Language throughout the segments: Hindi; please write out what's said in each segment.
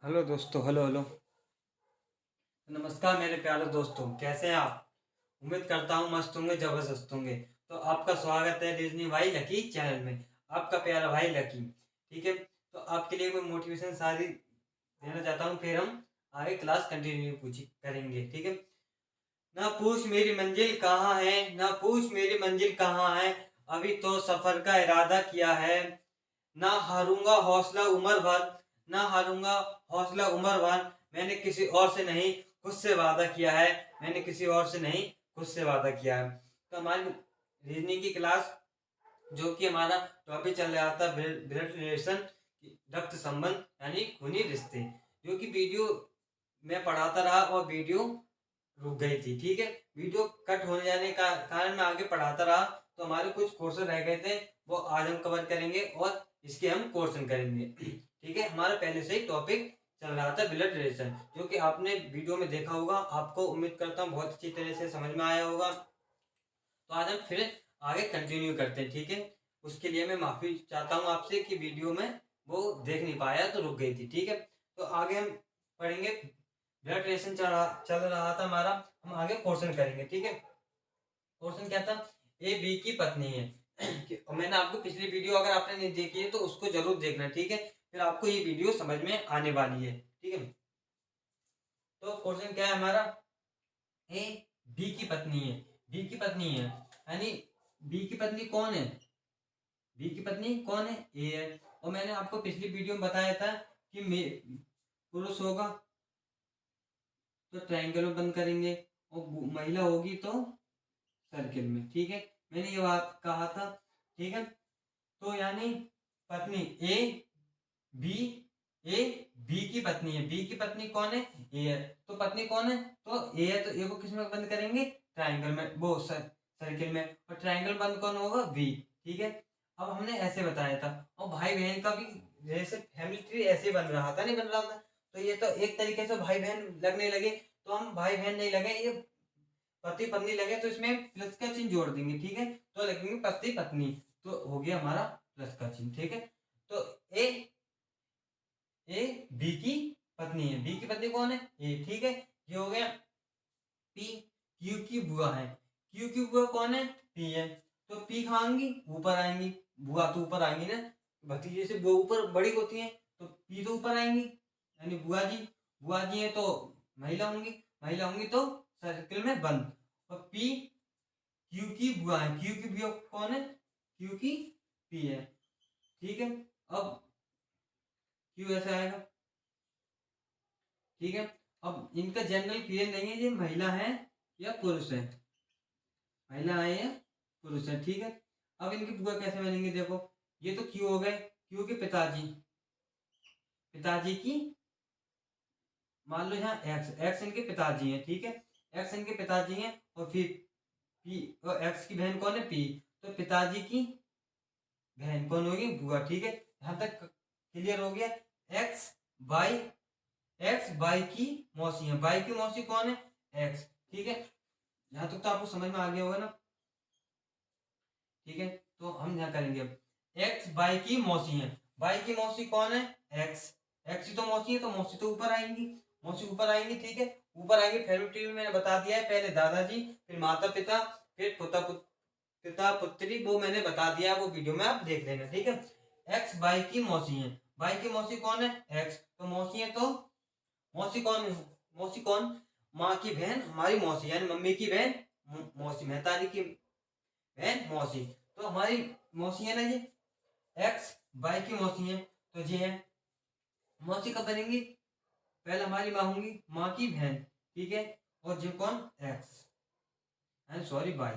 हेलो दोस्तों। Hello hello. नमस्कार मेरे प्यारे दोस्तों, कैसे हैं आप? उम्मीद करता हूँ मस्त होंगे, जबरदस्त होंगे। तो आपका स्वागत है डिज्नी भाई लकी चैनल में। आपका प्यारा भाई लकी। ठीक है, तो आपके लिए मैं मोटिवेशन सारी देना चाहता हूँ, फिर हम आगे क्लास कंटिन्यू पूछ करेंगे। ठीक है। ना पूछ मेरी मंजिल कहाँ है, ना पूछ मेरी मंजिल कहाँ है, अभी तो सफर का इरादा किया है। ना हारूंगा हौसला उम्र भर, ना हारूंगा हौसला उम्र भर, मैंने किसी और से नहीं खुद से वादा किया है, मैंने किसी और से नहीं खुद से वादा किया है। तो हमारी रीजनिंग की क्लास, जो कि हमारा टॉपिक चल रहा था ब्लड रिलेशन, रक्त संबंध यानी खूनी रिश्ते, जो कि वीडियो में पढ़ाता रहा और वीडियो रुक गई थी। ठीक है, वीडियो कट होने जाने का कारण मैं आगे पढ़ाता रहा, तो हमारे कुछ क्वेश्चन रह गए थे, वो आज हम कवर करेंगे और इसके हम क्वेश्चन करेंगे। ठीक है, हमारा पहले से ही टॉपिक चल रहा था ब्लड रिलेशन, जो कि आपने वीडियो में देखा होगा। आपको उम्मीद करता हूँ बहुत अच्छी तरह से समझ में आया होगा। तो आज हम फिर आगे कंटिन्यू करते हैं। ठीक है, उसके लिए मैं माफी चाहता हूँ आपसे कि वीडियो में वो देख नहीं पाया तो रुक गई थी। ठीक है, तो आगे हम पढ़ेंगे। ब्लड रिलेशन चल रहा था हमारा, हम आगे क्वेश्चन करेंगे। ठीक है, क्वेश्चन क्या था? ए बी की पत्नी है। और मैंने आपको पिछली वीडियो अगर आपने नहीं देखी है तो उसको जरूर देखना। ठीक है, फिर आपको ये वीडियो समझ में आने वाली है। ठीक है, तो क्वेश्चन क्या है हमारा? ए बी की पत्नी है, बी की पत्नी है यानी बी की पत्नी कौन है? बी की पत्नी कौन है? ए है। और मैंने आपको पिछली वीडियो में बताया था कि पुरुष होगा तो ट्रायंगल में बंद करेंगे, और महिला होगी तो सर्किल में। ठीक है, मैंने ये बात कहा था। ठीक है, तो यानी पत्नी ए बी, ए बी की पत्नी है। बी की पत्नी कौन है? ए है। तो पत्नी कौन है? तो ए है, तो ए को किस में बंद करेंगे? ट्रायंगल में, वो सर्किल में। और ट्रायंगल बंद कौन होगा? बी। ठीक है, अब हमने ऐसे बताया था, और भाई बहन का भी जैसे फैमिली ट्री ऐसे बन रहा था, नहीं बन रहा था? तो ये तो एक तरीके से भाई बहन लगने लगे, तो हम भाई बहन नहीं लगे, ये पति पत्नी लगे, तो इसमें प्लस का चिन्ह जोड़ देंगे। ठीक है, तो लगेंगे पति पत्नी, तो हो गया हमारा प्लस का चिन्ह। ठीक है, तो ए ए बी की पत्नी है। बी की पत्नी कौन है? ए। ठीक है, ये हो गया। पी क्यू की बुआ है। क्यू की बुआ कौन है? पी है। तो पी कहाँ आएंगी? ऊपर आएंगी। बुआ तो ऊपर आएंगी ना, भतीजे से बुआ ऊपर बड़ी होती है, तो पी तो ऊपर आएंगी, यानी बुआ जी। बुआ जी है तो महिला होंगी, महिला होंगी तो सर्किल में बंद। और पी क्यू की बुआ है। क्यू की बुआ कौन है? क्यू की पी है। ठीक है, अब क्यू ऐसे आएगा। ठीक है, अब इनका जनरल क्लियर नहीं है ये महिला है या पुरुष है, महिला है या पुरुष है। ठीक है, अब इनकी बुआ कैसे बनेंगे? देखो, ये तो क्यू हो गए, क्यू के पिताजी, पिताजी की, मान लो यहाँ एक्स, एक्स इनके पिताजी हैं। ठीक है, एक्स इनके पिताजी हैं, और फिर पी, और एक्स की बहन कौन है? पी। तो पिताजी की बहन कौन होगी? बुआ। ठीक है, यहां तक क्लियर हो गया। एक्स बाई, एक्स बाई की मौसी है। बाई की मौसी कौन है? एक्स। ठीक है, यहां तक तो आपको समझ में आ गया होगा ना? ठीक है, तो हम यहाँ करेंगे अब। एक्स बाई की मौसी है। बाई की मौसी कौन है? एक्स। एक्स ही तो मौसी है, तो मौसी तो ऊपर आएंगी, मौसी ऊपर आएंगी। ठीक है, ऊपर आएंगे। फैमिली ट्री में मैंने बता दिया है, पहले दादाजी, फिर माता पिता, फिर पिता पुत्री, वो मैंने बता दिया है, वो वीडियो में आप देख लेना। ठीक है, एक्स बाई की मौसी है। बाई की मौसी कौन है? एक्स। तो मौसी है तो मौसी कौन है? मौसी कौन? माँ की बहन, हमारी मौसी, यानी मम्मी की बहन मौसी, मेहतारी की बहन मौसी। तो हमारी मौसी है ना ये, एक्स बाई की मौसी है, तो ये है। मौसी कब बनेंगी? पहले हमारी माँ होंगी, माँ की बहन। ठीक है, और ये कौन? X, sorry by,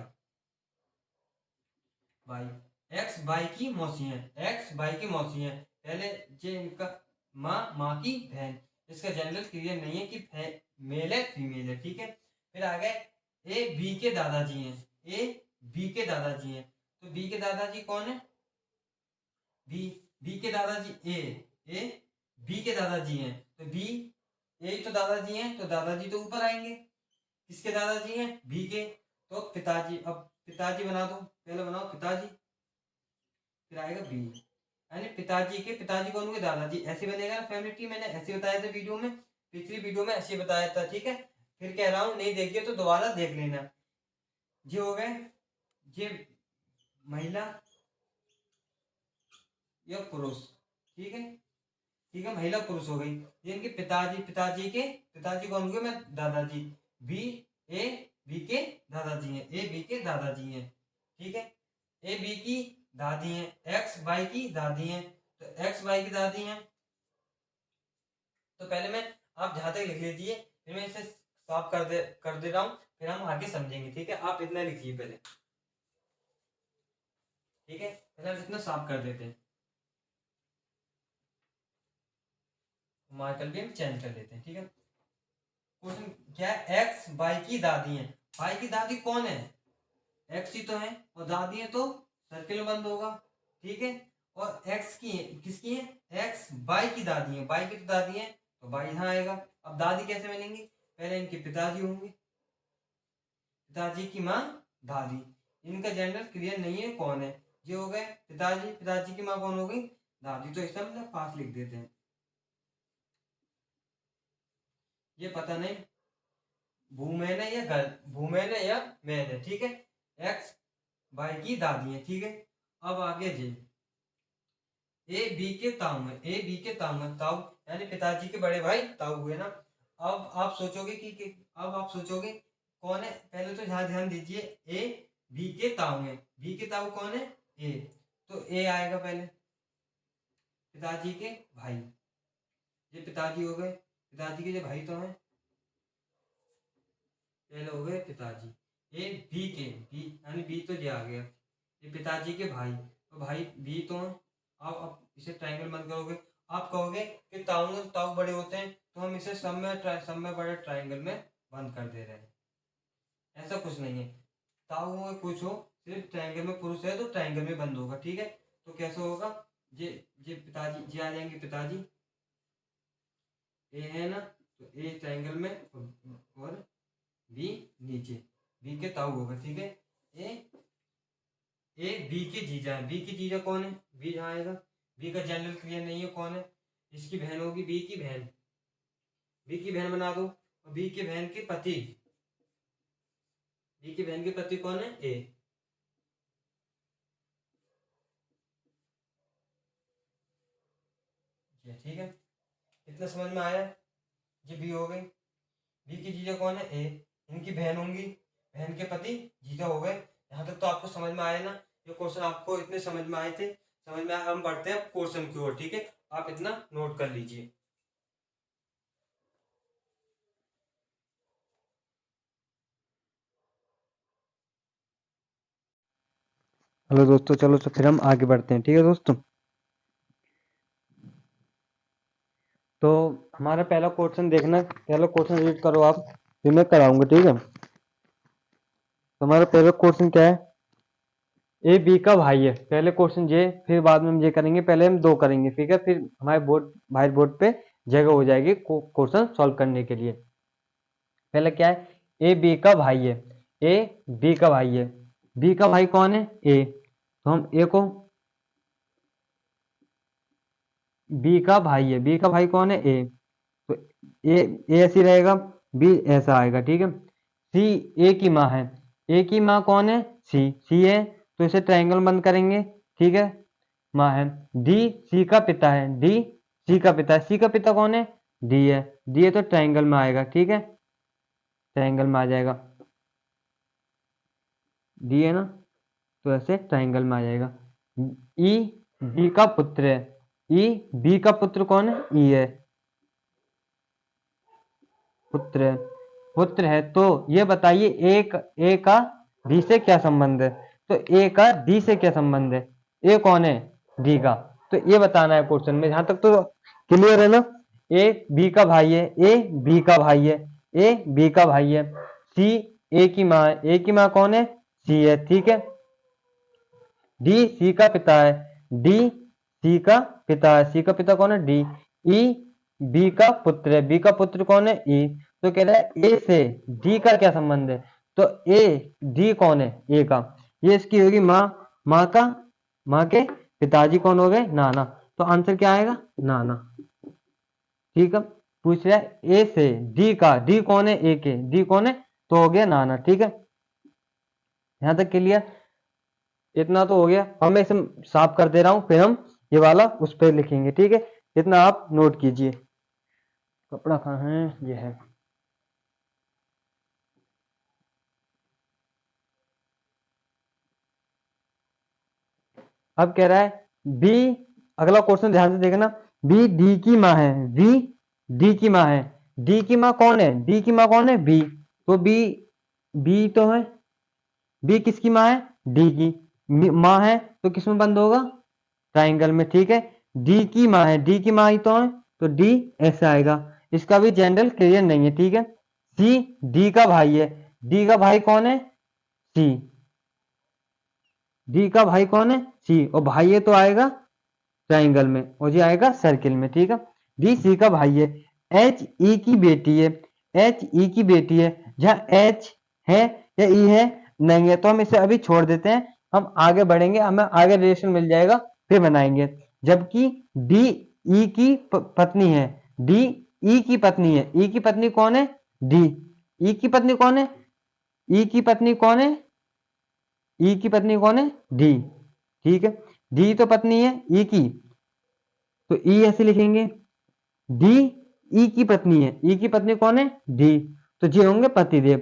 by. X by की मौसी है, एक्स बाई की मौसी है। पहले ये इनका माँ, माँ की बहन। इसका जनरल क्लियर नहीं है कि मेल है फीमेल है। ठीक है, फिर आ गए ए बी के दादाजी हैं। ए बी के दादाजी हैं, तो बी के दादाजी कौन है? बी। बी के दादाजी ए बी के दादाजी हैं, तो बी, ए तो दादाजी हैं, तो दादाजी तो ऊपर आएंगे। किसके दादाजी हैं? बी के। तो पिताजी, अब पिताजी बना दो, पहले बनाओ पिताजी, फिर आएगा बी। यानी पिताजी कौन हुए, दादाजी। ऐसे बनेगा ना फैमिली ट्री, मैंने ऐसे बताया था वीडियो में, पिछली वीडियो में ऐसे बताया था, ठीक है। फिर कह रहा हूँ नहीं देखिए तो दोबारा देख लेना। ये हो गए, ये महिला या पुरुष, ठीक है, ठीक है, महिला पुरुष हो गई। ये इनके पिताजी कौन हुए, मैं दादाजी। बी ए बी के दादाजी हैं, ए बी के दादाजी हैं, ठीक है। ए बी की दादी हैं, एक्स वाई की दादी हैं, तो एक्स वाई की दादी हैं। तो पहले मैं, आप जहां तक लिख लीजिए, फिर मैं इसे साफ कर दे रहा हूं, फिर हम आगे समझेंगे, ठीक है। आप इतना लिखिए पहले, ठीक है, पहले हम इतना साफ कर देते हैं, मार्कर भी हम चेंज कर देते हैं, ठीक है। क्वेश्चन क्या है, एक्स वाई की दादी है। वाई की दादी कौन है, एक्स ही तो है, और दादी है तो सर्किल में बंद होगा, ठीक है। और एक्स की है, किसकी है, एक्स वाई की दादी है, वाई की तो दादी है, तो वाई यहाँ आएगा। अब दादी कैसे बनेंगी, पहले इनके पिताजी होंगे, पिताजी की माँ दादी, इनका जेंडर क्लियर नहीं है कौन है, ये हो गए पिताजी, पिताजी की माँ कौन हो गई, दादी। तो इसका मतलब पास लिख देते हैं, ये पता नहीं वुमेन है या गर्ल, वुमेन है या मैन है, ठीक है। एक्स वाई की दादी है, ठीक है। अब आगे जी, ए बी के ताऊ है, ए बी के ताऊ है, ताऊ यानी पिताजी के बड़े भाई ताऊ हुए ना। अब आप सोचोगे अब आप सोचोगे कौन है, पहले तो यहाँ ध्यान दीजिए, ए बी के ताऊ है, बी के ताऊ कौन है, ए, तो ए आएगा पहले, पिताजी के भाई, ये पिताजी हो गए, पिताजी के जो भाई तो हैं, पहले हो गए पिताजी, ए बी के, बी यानी बी तो ये आ गया, ये पिताजी के भाई, तो भाई बी तो हैं। आप इसे ट्रायंगल बंद करोगे, आप कहोगे कि ताऊ बड़े होते हैं, तो हम इसे सब में बड़े ट्रायंगल में बंद कर दे रहे हैं, ऐसा कुछ नहीं है। ताऊ हो कुछ हो, सिर्फ ट्रायंगल में पुरुष है तो ट्रायंगल में बंद होगा, ठीक है। तो कैसे होगा, ये पिताजी, ये आ जाएंगे पिताजी, ए है ना, तो ए ट्रायंगल में, और बी नीचे, बी के ताऊ होगा, ठीक है। ए बी के जीजा है, बी की जीजा कौन है, बी जहाँ आएगा, बी का जेंडर क्लियर नहीं है कौन है, इसकी बहन होगी, बी की बहन, बी की बहन बना दो, और बी के बहन के पति, बी की बहन के पति कौन है, ए, ठीक है। इतना समझ में आया, ये बी हो गई, बी की जीजा कौन है, ए, इनकी बहन होंगी, बहन के पति जीजा हो गए। यहाँ तक तो आपको समझ में आया ना, ये क्वेश्चन आपको इतने समझ में आए थे, समझ में आया। हम बढ़ते हैं क्वेश्चन की ओर, ठीक है, आप इतना नोट कर लीजिए। हेलो दोस्तों, चलो तो फिर हम आगे बढ़ते हैं, ठीक है दोस्तों। तो हमारा पहला क्वेश्चन देखना, पहला क्वेश्चन रीड करो आप, फिर मैं कराऊंगा, ठीक है। तो हमारा पहला क्वेश्चन क्या है, ए बी का भाई है, पहले क्वेश्चन ये, फिर बाद में हम ये करेंगे, पहले हम दो करेंगे, ठीक है, फिर हमारे भाई बोर्ड पे जगह हो जाएगी क्वेश्चन सॉल्व करने के लिए। पहले क्या है, ए बी का भाई है, ए बी का भाई है, बी का भाई कौन है, ए, तो हम ए को, बी का भाई है, बी का भाई कौन है, ए, तो ए ऐसी रहेगा, बी ऐसा आएगा, ठीक है। सी ए की माँ है, ए की माँ कौन है, सी है, तो इसे ट्रायंगल बंद करेंगे, ठीक है, माँ है। डी सी का पिता है, डी सी का पिता है, सी का पिता कौन है, डी है, डी है तो ट्रायंगल में आएगा, ठीक है, ट्रायंगल में आ जाएगा, डी है ना, तो ऐसे ट्रायंगल में आ जाएगा। ई बी का पुत्र है, ई बी का पुत्र कौन है, ई है, पुत्र है, पुत्र है, तो ये बताइए ए का डी से क्या संबंध है, तो ए का डी से क्या संबंध है, ए कौन है, डी का, तो ये बताना है क्वेश्चन में, जहां तक तो क्लियर है ना। ए बी का भाई है, ए बी का भाई है, ए बी का भाई है, सी ए की माँ है, ए की माँ कौन है, सी है, ठीक है। डी सी का पिता है, डी सी का पिता है, सी का पिता कौन है, डी। ई बी का पुत्र है, बी का पुत्र कौन है, ई, तो कह रहा है ए से डी का क्या संबंध है, तो ए डी कौन है, ए का, ये इसकी होगी माँ, माँ के पिताजी कौन हो गए? नाना। तो आंसर क्या आएगा? नाना। ठीक है। पूछ रहा है ए से डी का, डी कौन है? ए के, डी कौन है? तो हो गया नाना। ठीक है, यहां तक क्लियर? इतना तो हो गया। अब मैं इसे साफ कर दे रहा हूं, फिर हम ये वाला उस पर लिखेंगे। ठीक है, इतना आप नोट कीजिए। कपड़ा कहाँ है? ये है। अब कह रहा है बी, अगला क्वेश्चन ध्यान से देखना। बी डी की माँ है, बी डी की माँ है। डी की माँ कौन है? डी की माँ कौन है? बी। तो बी, बी तो है, बी किसकी माँ है? डी की माँ है, तो किसमें बंद होगा? ट्राइंगल में। ठीक है, डी की माँ है, डी की माँ ही तो है, तो डी ऐसे आएगा। इसका भी जनरल क्लियर नहीं है। ठीक है, सी डी का भाई है, डी का भाई कौन है? सी। डी का भाई कौन है? सी। और भाई है तो आएगा ट्राइंगल में, और ये आएगा सर्किल में। ठीक है, डी सी का भाई है। एच ई की बेटी है, एच ई की बेटी है। जहाँ एच है या ई है नहीं है, तो हम इसे अभी छोड़ देते हैं, हम आगे बढ़ेंगे, हमें आगे रिलेशन मिल जाएगा, फिर बनाएंगे। जबकि डी ई की पत्नी है, डी ई की पत्नी है। ई की पत्नी कौन है? डी। ई की पत्नी कौन है? ई की पत्नी कौन है? ई की पत्नी कौन है? डी। ठीक है, डी तो पत्नी है ई की, तो ई ऐसे लिखेंगे। डी ई की पत्नी है, ई की पत्नी कौन है? डी। तो जे होंगे पतिदेव,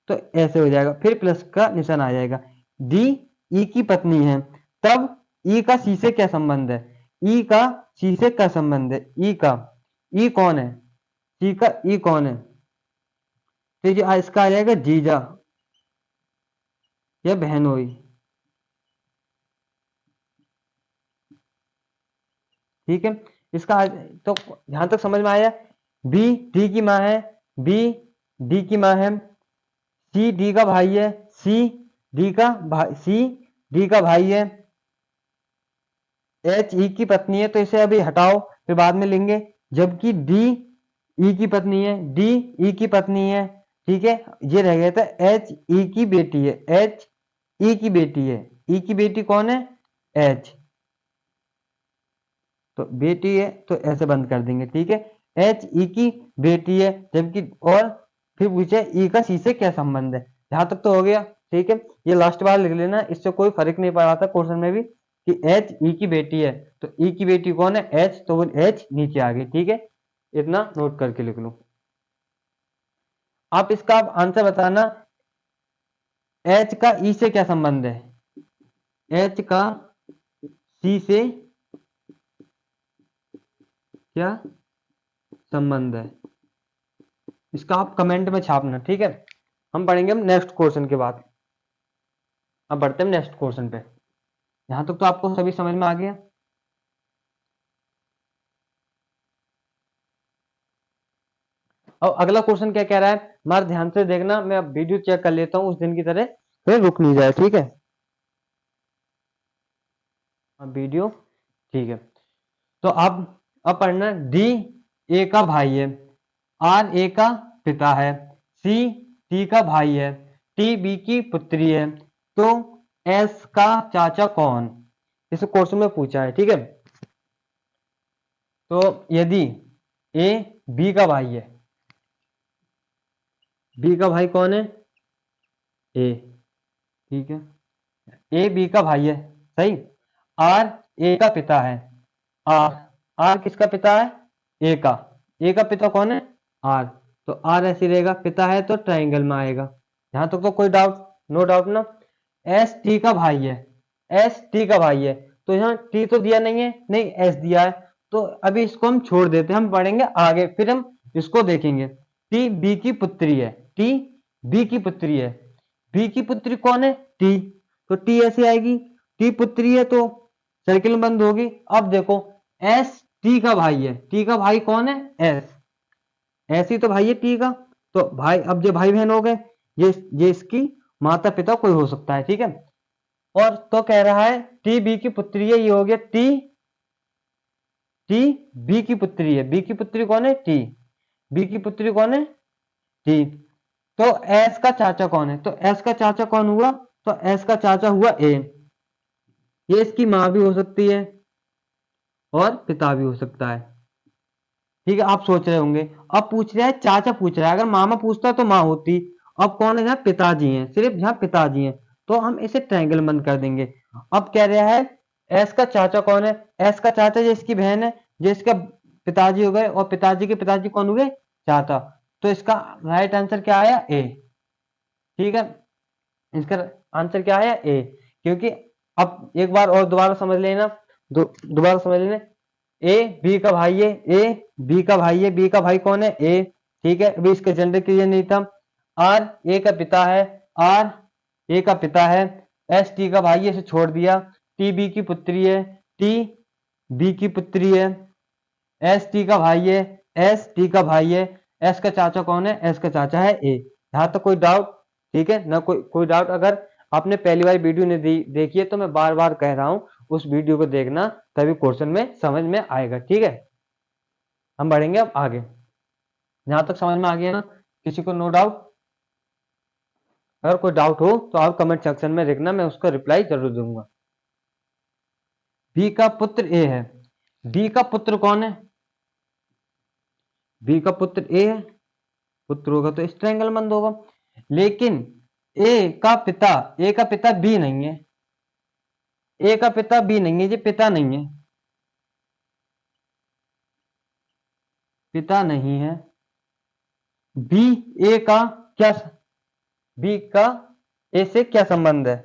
तो ऐसे हो जाएगा, फिर प्लस का निशान आ जाएगा। डी ई की पत्नी है, तब ई का सी से क्या संबंध है? ई का सी से क्या संबंध है? ई का, ई कौन है? सी का ई कौन है? तो ये इसका आ जाएगा जीजा या बहनोई। ठीक है, इसका तो यहां तक समझ में आया। बी डी की माँ है, बी डी की माँ है, सी डी का भाई है, सी डी का भाई, सी डी का भाई है। एच ई की पत्नी है, तो इसे अभी हटाओ, फिर बाद में लेंगे। जबकि डी ई की पत्नी है, डी ई की पत्नी है। ठीक है, ये रह गया था एच ई की बेटी है, एच ई की बेटी है। ई की बेटी कौन है? एच। तो बेटी है तो ऐसे बंद कर देंगे। ठीक है, एच ई की बेटी है, जबकि और फिर पूछे ई का सी से क्या संबंध है। यहां तक तो हो गया। ठीक है, ये लास्ट बार लिख लेना, इससे कोई फर्क नहीं पड़ा था क्वेश्चन में भी कि एच ई की बेटी है, तो ई की बेटी कौन है? एच, तो वो एच नीचे आ गई। ठीक है, इतना नोट करके लिख लो। आप इसका आंसर बताना, एच का ई से क्या संबंध है? एच का सी से क्या संबंध है? इसका आप कमेंट में छापना। ठीक है, हम पढ़ेंगे हम नेक्स्ट क्वेश्चन के बाद। अब बढ़ते हैं नेक्स्ट क्वेश्चन पे। यहां तक तो आपको सभी समझ में आ गया। अब अगला क्वेश्चन क्या कह रहा है, हमारे ध्यान से देखना, मैं अब वीडियो चेक कर लेता हूं उस दिन की तरह, फिर रुक नहीं जाए। ठीक है, अब वीडियो, ठीक है। तो अब पढ़ना, डी ए का भाई है, आर ए का पिता है, सी टी का भाई है, टी बी की पुत्री है, तो एस का चाचा कौन? इस क्वेश्चन में पूछा है। ठीक है, तो यदि ए बी का भाई है, बी का भाई कौन है? ए। ठीक है, ए बी का भाई है, सही। आर ए का पिता है, आर, आर किसका पिता है? ए का। ए का पिता कौन है? आर। तो आर ऐसे रहेगा, पिता है तो ट्राइंगल में आएगा। यहां तक तो कोई डाउट? नो डाउट ना। एस टी का भाई है, एस टी का भाई है, तो यहाँ टी तो दिया नहीं है, नहीं एस दिया है, तो अभी इसको हम छोड़ देते हैं, हम पढ़ेंगे आगे, फिर हम इसको देखेंगे। टी बी की पुत्री है, टी बी की पुत्री है, बी की पुत्री कौन है? टी। तो टी ऐसे आएगी, टी पुत्री है तो सर्किल में बंद होगी। अब देखो, एस टी का भाई है, टी का भाई कौन है? एस। एस ही तो भाई है टी का, तो भाई, अब जो भाई बहन हो गए, ये इसकी माता पिता कोई हो सकता है। ठीक है, और तो कह रहा है टी बी की पुत्री है, ये हो गया टी, टी बी की पुत्री है, बी की पुत्री कौन है? टी। बी की पुत्री कौन है? टी। तो एस का चाचा कौन है? तो एस का चाचा कौन हुआ? तो एस का चाचा हुआ ए। ये इसकी माँ भी हो सकती है और पिता भी हो सकता है। ठीक है, आप सोच रहे होंगे अब पूछ रहा है, चाचा पूछ रहा है, अगर मामा पूछता तो माँ होती। अब कौन है यहाँ, पिताजी हैं, सिर्फ यहाँ पिताजी हैं, तो हम इसे ट्रायंगल बंद कर देंगे। अब कह रहा है एस का चाचा कौन है, एस का चाचा जो इसकी बहन है, जो इसका पिताजी हो गए, और पिताजी के पिताजी कौन हुए, चाचा। तो इसका राइट आंसर क्या आया, ए। ठीक है, इसका आंसर क्या आया, ए। क्योंकि अब एक बार और दोबारा समझ लेना, दोबारा समझ लेना। ए बी का भाई है, ए बी का भाई है, बी का भाई कौन है, ए। ठीक है, अभी इसका जेंडर क्लियर नहीं था। आर ए का पिता है, आर ए का पिता है। एस टी का भाई है, इसे छोड़ दिया। टी बी की पुत्री है, टी बी की पुत्री है। एस टी का भाई है, एस टी का भाई है। एस का चाचा कौन है, एस का चाचा है ए। यहां तक कोई डाउट, ठीक है ना, कोई डाउट। अगर आपने पहली बार वीडियो ने देखी है तो मैं बार बार कह रहा हूं उस वीडियो को देखना, तभी क्वेश्चन में समझ में आएगा। ठीक है, हम बढ़ेंगे अब आगे। यहां तक समझ में आ गया ना, किसी को नो डाउट? अगर कोई डाउट हो तो आप कमेंट सेक्शन में लिखना, मैं उसका रिप्लाई जरूर दूंगा। बी का पुत्र ए है, बी का पुत्र कौन है, बी का पुत्र ए है, पुत्र होगा तो इस ट्रायंगल बंद होगा। लेकिन ए का पिता बी नहीं है, ए का पिता बी नहीं है, ये पिता नहीं है, पिता नहीं है। बी ए का क्या, बी का ए से क्या संबंध है,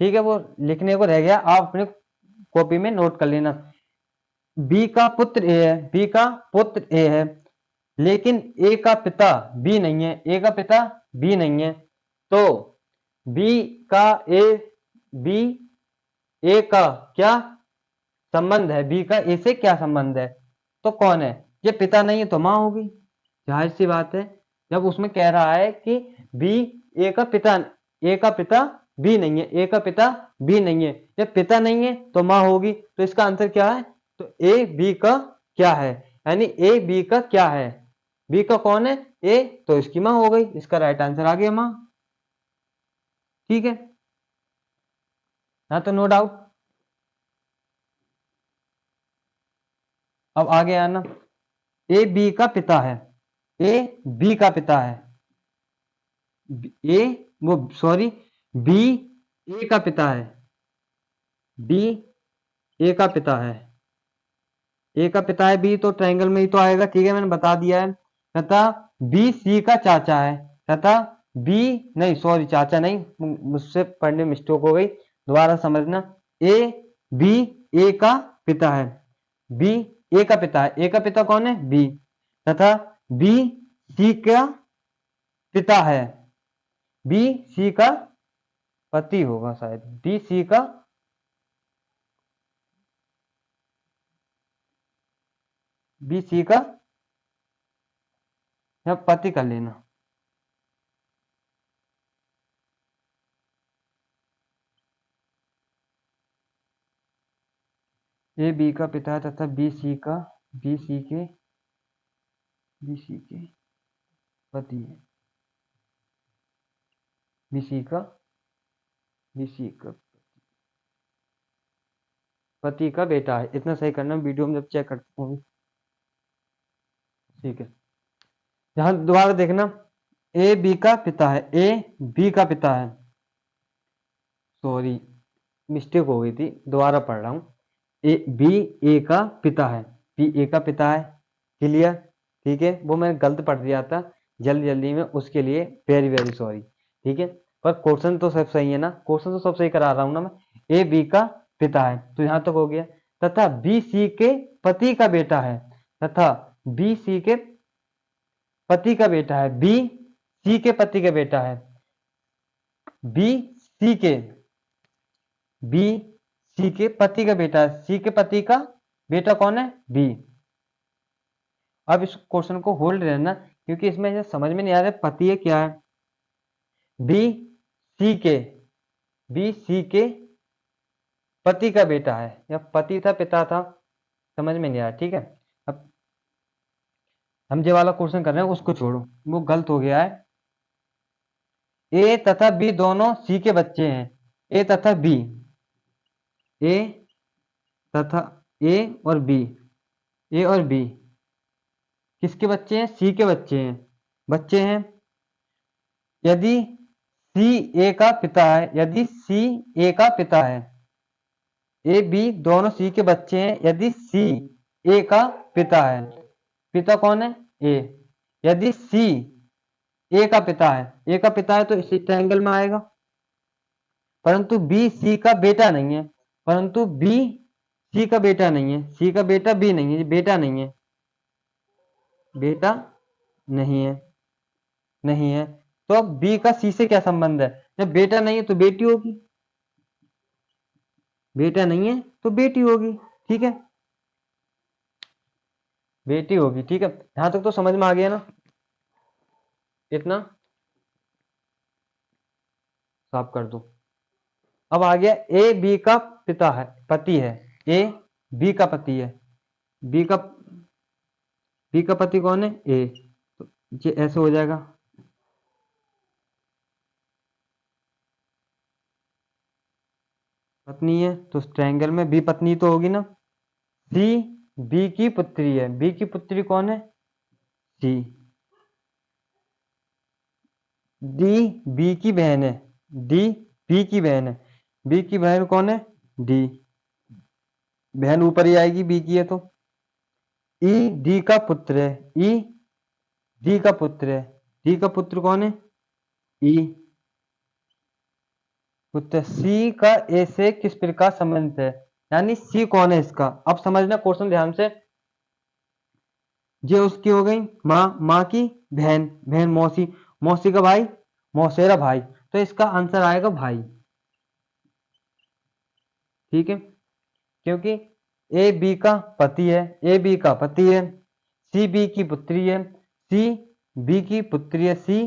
ठीक है, वो लिखने को रह गया, आप अपने कॉपी में नोट कर लेना। बी का पुत्र ए है, बी का पुत्र ए है, लेकिन ए का पिता बी नहीं है, ए का पिता बी नहीं है। तो बी का ए, बी ए का क्या संबंध है, बी का ए से क्या संबंध है, तो कौन है, ये पिता नहीं है तो माँ होगी, जाहिर सी बात है। जब उसमें कह रहा है कि बी ए का पिता, ए का पिता बी नहीं है, ए का पिता बी नहीं है, जब पिता नहीं है तो माँ होगी, तो इसका आंसर क्या है, तो ए बी का क्या है, यानी ए बी का क्या है, बी का कौन है, ए, तो इसकी माँ हो गई, इसका राइट आंसर आ गया माँ। ठीक है, ना तो नो डाउट। अब आगे आना, ए बी का पिता है, ए बी का पिता है, ए वो सॉरी बी ए का पिता है, बी ए का पिता है, ए का पिता है बी, तो ट्रायंगल में ही तो आएगा। ठीक है, मैंने बता दिया है। तथा बी सी का चाचा है, तथा बी नहीं सॉरी चाचा नहीं, मुझसे पढ़ने में मिस्टेक हो गई, दोबारा समझना। ए बी ए का पिता है, बी ए का पिता है, ए का पिता कौन है, बी। तथा बी सी का पिता है, बी सी का पति होगा शायद, बी सी का, बी सी का या पति कर लेना। ए बी का पिता है तथा बी सी का, बी सी के, बी सी के पति है, बी सी का, बी सी का पति का बेटा है। इतना सही करना, वीडियो में जब चेक करता हूँ। ठीक है, यहां दोबारा देखना, ए बी का पिता है, ए बी का पिता है, सॉरी मिस्टेक हो गई थी, दोबारा पढ़ रहा हूँ। ए बी ए का पिता है, बी ए का पिता है, क्लियर। ठीक है, वो मैं गलत पढ़ दिया था जल्दी जल्दी में, उसके लिए वेरी वेरी सॉरी। ठीक है, पर क्वेश्चन तो सब सही है ना, क्वेश्चन तो सब सही करा रहा हूँ ना मैं। ए बी का पिता है, तो यहां तक हो गया। तथा बी सी के पति का बेटा है, तथा बी सी के पति का बेटा है, बी सी के पति का बेटा है, बी सी के, बी सी के पति का बेटा है, सी के पति का बेटा कौन है, बी। अब इस क्वेश्चन को होल्ड रहना, क्योंकि इसमें समझ में नहीं आ रहा है पति है क्या है। बी सी के, बी सी के पति का बेटा है, या पति था पिता था, समझ में नहीं आया। ठीक है, अब हम जो वाला क्वेश्चन कर रहे हैं उसको छोड़ो, वो गलत हो गया है। ए तथा बी दोनों सी के बच्चे हैं, ए तथा बी, ए तथा ए और बी किसके बच्चे हैं? सी के बच्चे हैं। यदि सी ए का पिता है, यदि सी ए का पिता है, ए बी दोनों सी के बच्चे हैं, यदि सी ए का पिता है, पिता कौन है? ए। यदि सी ए का पिता है, ए का पिता है तो इसी ट्रायंगल में आएगा। परंतु बी सी का बेटा नहीं है, परंतु बी सी का बेटा नहीं है, सी का बेटा बी नहीं है, बेटा नहीं है, बेटा नहीं है। तो अब बी का सी से क्या संबंध है? जब बेटा नहीं है तो बेटी होगी, बेटा नहीं है तो बेटी होगी, ठीक है, बेटी होगी, ठीक है। यहां तक तो समझ में आ गया ना? इतना साफ कर दो। अब आ गया ए बी का पिता है, पति है, ए बी का पति है, बी का पति कौन है? ए। तो ये ऐसे हो जाएगा, पत्नी है तो ट्रायंगल में बी पत्नी तो होगी ना। सी बी की पुत्री है, बी की पुत्री कौन है? सी। डी बी की बहन है, डी बी की बहन है, बी की बहन कौन है? डी। बहन ऊपर ही आएगी, बी की है तो। ई डी का पुत्र है, ई डी का पुत्र है, डी का पुत्र कौन है? ई। पुत्र सी का ए से किस प्रकार संबंधित है, यानी सी कौन है इसका। अब समझना क्वेश्चन ध्यान से। ये उसकी हो गई माँ, माँ की बहन, बहन मौसी, मौसी का भाई, मौसेरा भाई, तो इसका आंसर आएगा भाई, ठीक है। क्योंकि ए बी का पति है, ए बी का पति है, सी बी की पुत्री है, सी बी की पुत्री है, सी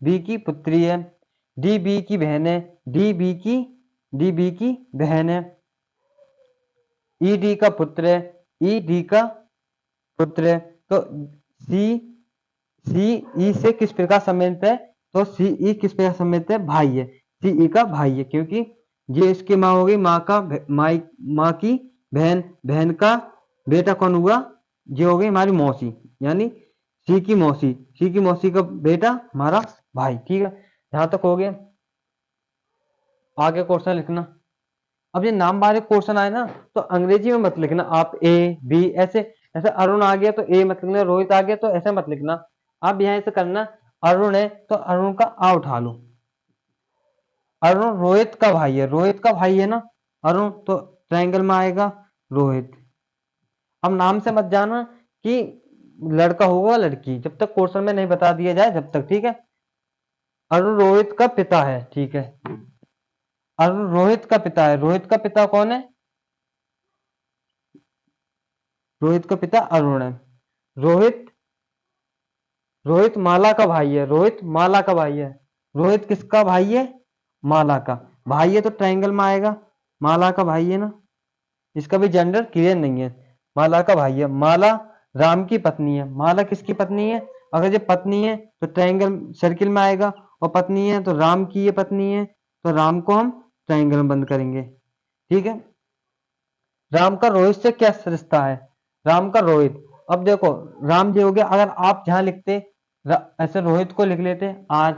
बी की पुत्री है, डी बी की बहन है, डी बी की बहन है, ई डी का पुत्र है, ई डी का पुत्र है। तो सी ई से किस प्रकार संबंधित है? तो सी ई किस प्रकार संबंधित है? भाई है, सी ई का भाई है, क्योंकि ये इसकी माँ हो गई, माँ की बहन, बहन का बेटा कौन हुआ? ये हो गई हमारी मौसी, यानी सी की मौसी का बेटा हमारा भाई, ठीक है। यहां तक हो गया। आगे क्वेश्चन लिखना। अब ये नाम वाले क्वेश्चन आए ना तो अंग्रेजी में मत लिखना आप, ए बी ऐसे। ऐसे अरुण आ गया तो ए मत लिखना, रोहित आ गया तो ऐसे मत लिखना। आप यहाँ ऐसे करना, अरुण है तो अरुण का आ उठा लो, अरुण रोहित का भाई है, रोहित का भाई है ना अरुण, तो ट्रायंगल में आएगा रोहित। अब नाम से मत जाना कि लड़का होगा लड़की, जब तक क्वेश्चन में नहीं बता दिया जाए जब तक, ठीक है। अरुण रोहित का पिता है, ठीक है, अरुण रोहित का पिता है, रोहित का पिता कौन है? रोहित का पिता अरुण है। रोहित माला का भाई है, रोहित माला का भाई है, रोहित किसका भाई है? माला का भाई है, तो ट्रायंगल में आएगा, माला का भाई है ना, इसका भी जेंडर क्लियर नहीं है, माला का भाई है। माला राम की पत्नी है, माला किसकी पत्नी है? अगर ये पत्नी है तो ट्रायंगल सर्किल में आएगा, और पत्नी है तो राम की ये पत्नी है, तो राम को हम ट्रायंगल में बंद करेंगे, ठीक है। राम का रोहित से क्या रिश्ता है? राम का रोहित, अब देखो राम जी हो गया, अगर आप जहां लिखते ऐसे रोहित को लिख लेते आज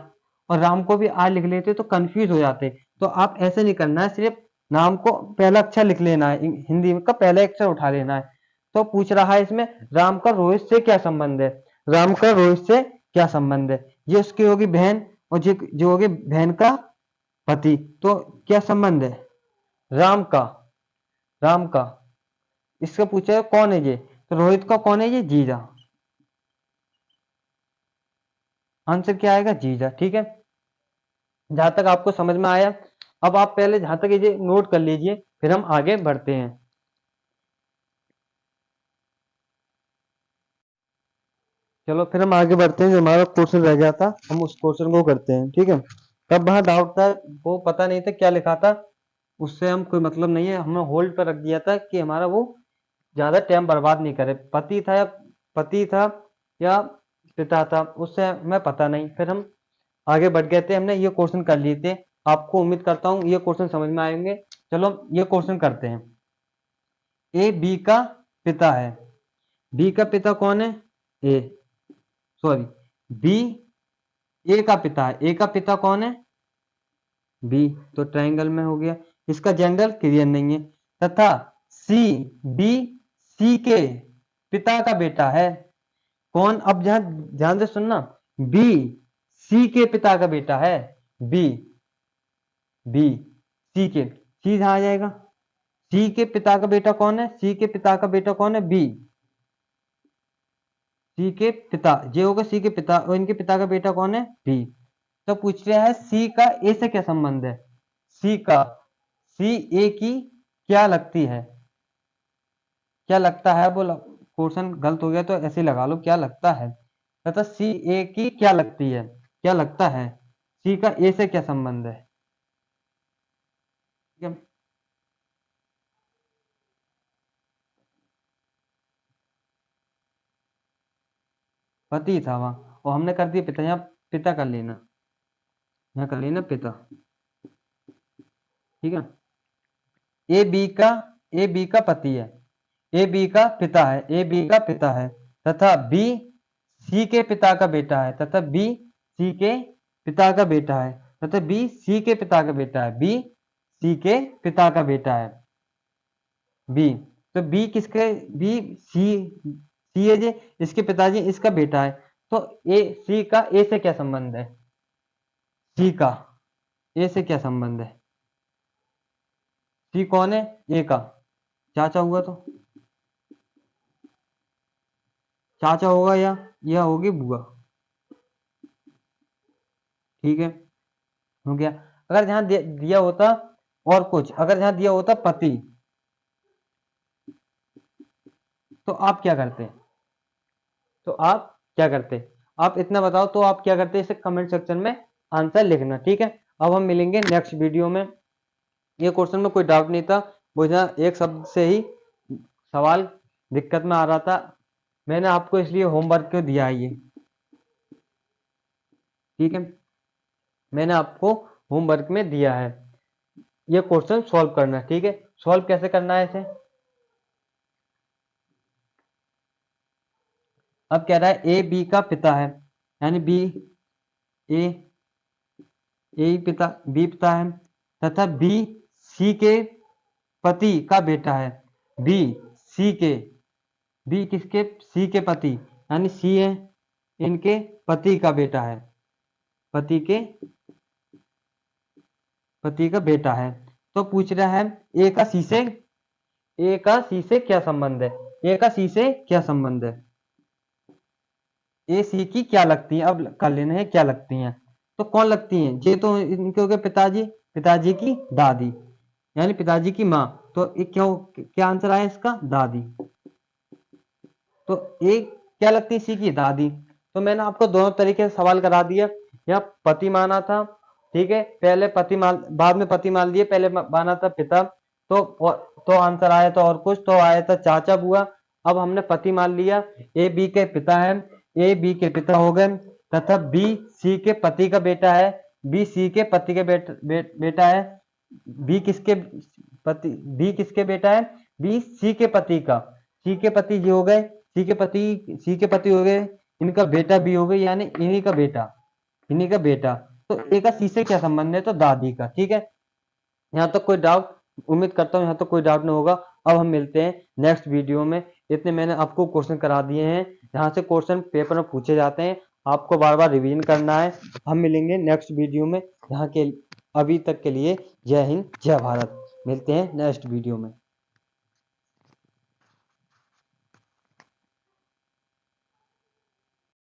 और राम को भी आज लिख लेते तो कंफ्यूज हो जाते। तो आप ऐसे नहीं करना है, सिर्फ नाम को पहला अक्षर लिख लेना है, हिंदी का पहला अक्षर उठा लेना है। तो पूछ रहा है इसमें राम का रोहित से क्या संबंध है, राम का रोहित से क्या संबंध है? ये उसकी होगी बहन, और जो होगी बहन का पति, तो क्या संबंध है? राम का, इसका पूछा है कौन है ये, तो रोहित का कौन है? ये जीजा, आंसर क्या आएगा? जीजा, ठीक है। जहां तक आपको समझ में आया, अब आप पहले जहां तक ये नोट कर लीजिए, फिर हम आगे बढ़ते हैं। चलो फिर हम आगे बढ़ते हैं, जो हमारा क्वेश्चन रह गया था हम उस क्वेश्चन को करते हैं, ठीक है। तब वहां डाउट था, वो पता नहीं था क्या लिखा था, उससे हम कोई मतलब नहीं है, हमने होल्ड पर रख दिया था कि हमारा वो ज्यादा टाइम बर्बाद नहीं करे, पति था या पिता था, उससे हमें पता नहीं। फिर हम आगे बढ़ गए थे, हमने ये क्वेश्चन कर लिए थे। आपको उम्मीद करता हूँ ये क्वेश्चन समझ में आएंगे। चलो ये क्वेश्चन करते हैं। ए बी का पिता है। बी का पिता कौन है? ए, सॉरी, बी ए का पिता है। ए का पिता कौन है? बी। तो ट्रायंगल में हो गया, इसका जेंडर क्लियर नहीं है। तथा सी, बी सी के पिता का बेटा है। कौन? अब ध्यान से सुनना, बी सी के पिता का बेटा है। बी बी सी के, सी यहां आ जाएगा। सी के पिता का बेटा कौन है? सी के पिता का बेटा कौन है? बी। सी के पिता, ये होगा सी के पिता, और इनके पिता का बेटा कौन है? बी। तो पूछ रहा है सी का ए से क्या संबंध है? सी का, सी ए की क्या लगती है? क्या लगता है? बोला, क्वेश्चन गलत हो गया तो ऐसे लगा लो, क्या लगता है। तथा सी ए की क्या लगती है, क्या लगता है, सी का ए से क्या संबंध है? ठीक है, पति था वहां, और हमने कर दिया पिता, यहाँ पिता कर लेना, यहाँ कर लेना पिता। ठीक है, ए बी का पति है, ए बी का पिता है, ए बी का पिता है, तथा बी सी के पिता का बेटा है, तथा बी सी के पिता का बेटा है, तथा बी सी के पिता का बेटा है, बी सी के पिता का बेटा है। बी, तो बी किसके, बी सी, सी है जे इसके पिताजी, इसका बेटा है। तो ए सी का ए से क्या संबंध है? सी का ए से क्या संबंध है? सी कौन है? ए का चाचा हुआ, तो चाचा होगा, या यह होगी बुआ। ठीक है, हो गया। अगर जहां दिया होता और कुछ, अगर जहां दिया होता पति, तो आप क्या करते? तो आप क्या करते? आप इतना बताओ, तो आप क्या करते? इसे कमेंट सेक्शन में आंसर लिखना। ठीक है, अब हम मिलेंगे नेक्स्ट वीडियो में। ये क्वेश्चन में कोई डाउट नहीं था, मुझे एक शब्द से ही सवाल दिक्कत में आ रहा था, मैंने आपको इसलिए होमवर्क क्यों दिया है ये। ठीक है, मैंने आपको होमवर्क में दिया है ये क्वेश्चन सॉल्व करना। ठीक है, सॉल्व कैसे करना है इसे? अब कह रहा है ए बी का पिता है, यानी बी ए, ए पिता, बी पिता है, तथा बी सी के पति का बेटा है। बी सी के, बी किसके? सी के पति, यानी सी है इनके पति का बेटा है, पति के, पति का बेटा है। तो पूछ रहा है ए का सी से, ए का सी से क्या संबंध है? ए का सी से क्या संबंध है? ए सी की क्या लगती है? अब कर लेना है क्या लगती हैं। तो कौन लगती हैं? ये तो इनके हो गए पिताजी, पिताजी की दादी, यानी पिताजी की माँ। तो ये क्यों, क्या आंसर आया इसका? दादी। तो ए क्या लगती है? सी की दादी। तो मैंने आपको दोनों तरीके से सवाल करा दिया। यहाँ पति माना था, ठीक है, पहले पति मान, बाद में पति मान लिए, पहले माना था पिता। तो आंसर आया था और कुछ, तो आया था चाचा बुआ। अब हमने पति मान लिया, ए बी के पिता है, ए बी के पिता हो गए, तथा बी सी के पति का बेटा है, बी सी के पति के बेटा है। बी किसके पति, बी किसके बेटा है? बी सी के पति का, सी के पति जी हो गए, सी के पति, सी के पति हो गए, इनका बेटा भी हो गए, यानी इन्हीं का बेटा, इन्हीं का बेटा। तो ए का सी से क्या संबंध है? तो दादी का। ठीक है, यहाँ तक कोई डाउट, उम्मीद करता हूँ यहाँ तक कोई डाउट नहीं होगा। अब हम मिलते हैं नेक्स्ट वीडियो में। इतने मैंने आपको क्वेश्चन करा दिए हैं, यहाँ से क्वेश्चन पेपर में पूछे जाते हैं, आपको बार बार रिवीजन करना है। हम मिलेंगे नेक्स्ट वीडियो में। यहाँ के अभी तक के लिए जय हिंद जय भारत, मिलते हैं नेक्स्ट वीडियो में।